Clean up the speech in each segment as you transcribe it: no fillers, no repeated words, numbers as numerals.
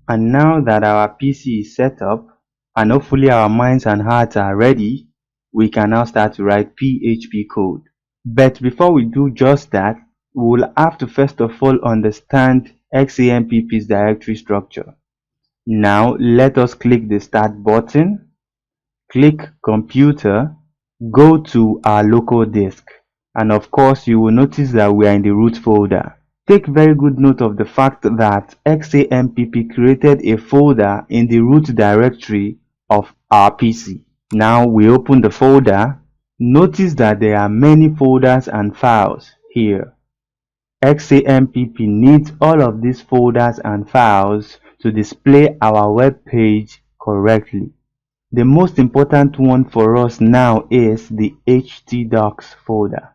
And now that our PC is set up and hopefully our minds and hearts are ready, we can now start to write PHP code. But before we do just that, we will have to first of all understand XAMPP's directory structure. Now let us click the Start button, click Computer, go to our local disk, and of course you will notice that we are in the root folder. Take very good note of the fact that XAMPP created a folder in the root directory of our PC. Now we open the folder. Notice that there are many folders and files here. XAMPP needs all of these folders and files to display our web page correctly. The most important one for us now is the htdocs folder.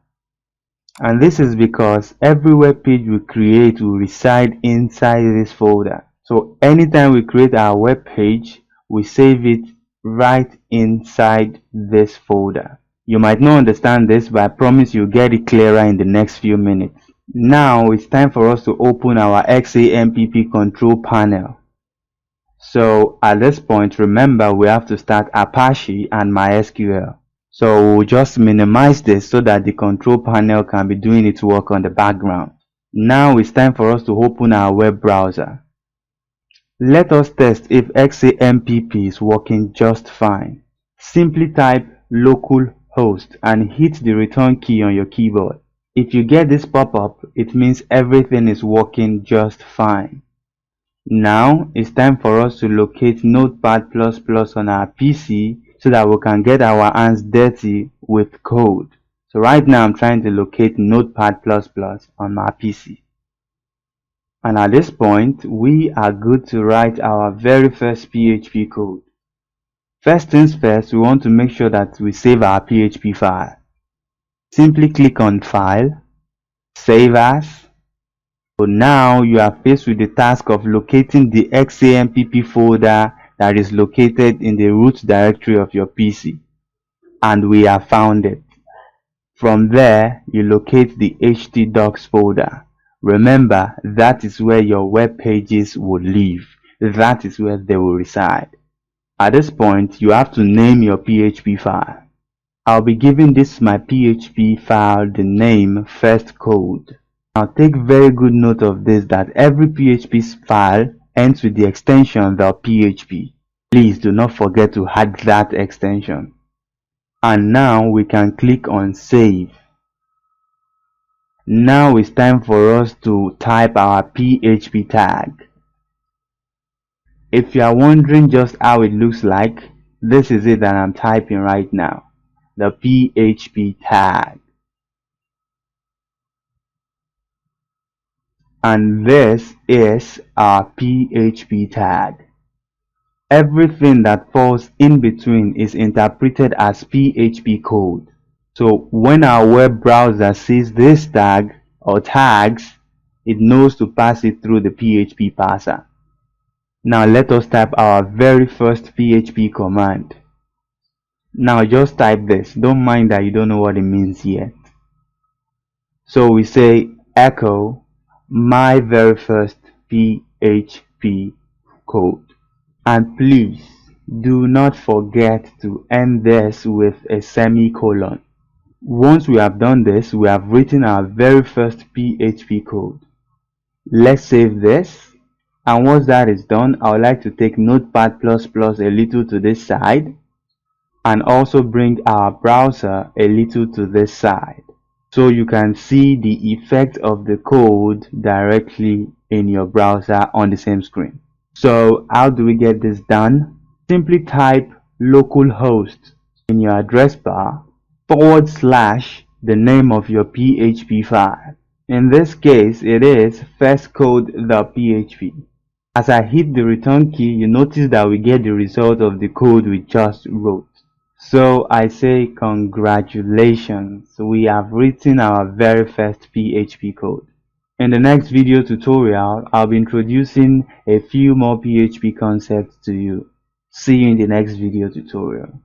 And this is because every web page we create will reside inside this folder. So anytime we create our web page, we save it right inside this folder. You might not understand this, but I promise you'll get it clearer in the next few minutes. Now it's time for us to open our XAMPP control panel. So at this point, remember we have to start Apache and MySQL. So we'll just minimize this so that the control panel can be doing its work on the background. Now it's time for us to open our web browser. Let us test if XAMPP is working just fine. Simply type localhost and hit the return key on your keyboard. If you get this pop-up, it means everything is working just fine. Now it's time for us to locate Notepad++ on our PC so that we can get our hands dirty with code. So right now I'm trying to locate Notepad++ on my PC. And at this point, we are good to write our very first PHP code. First things first, we want to make sure that we save our PHP file. Simply click on File, Save As. So now you are faced with the task of locating the XAMPP folder that is located in the root directory of your PC. And we have found it. From there, you locate the htdocs folder. Remember, that is where your web pages will live. That is where they will reside. At this point, you have to name your PHP file. I'll be giving this my PHP file the name first code. Now take very good note of this, that every PHP file ends with the extension .php. Please do not forget to add that extension. And now we can click on Save. Now it's time for us to type our PHP tag. If you are wondering just how it looks like, this is it that I'm typing right now. The PHP tag. And this is our PHP tag. Everything that falls in between is interpreted as PHP code. So when our web browser sees this tag or tags, it knows to pass it through the PHP parser. Now let us type our very first PHP command. Now just type this. Don't mind that you don't know what it means yet. So we say echo my very first PHP code. And please do not forget to end this with a semicolon. Once we have done this, we have written our very first PHP code. Let's save this. And once that is done, I would like to take Notepad++ a little to this side and also bring our browser a little to this side, so you can see the effect of the code directly in your browser on the same screen. So how do we get this done? Simply type localhost in your address bar / the name of your PHP file. In this case, it is firstcode.php. As I hit the return key, you notice that we get the result of the code we just wrote. So I say congratulations, we have written our very first PHP code. In the next video tutorial, I'll be introducing a few more PHP concepts to you. See you in the next video tutorial.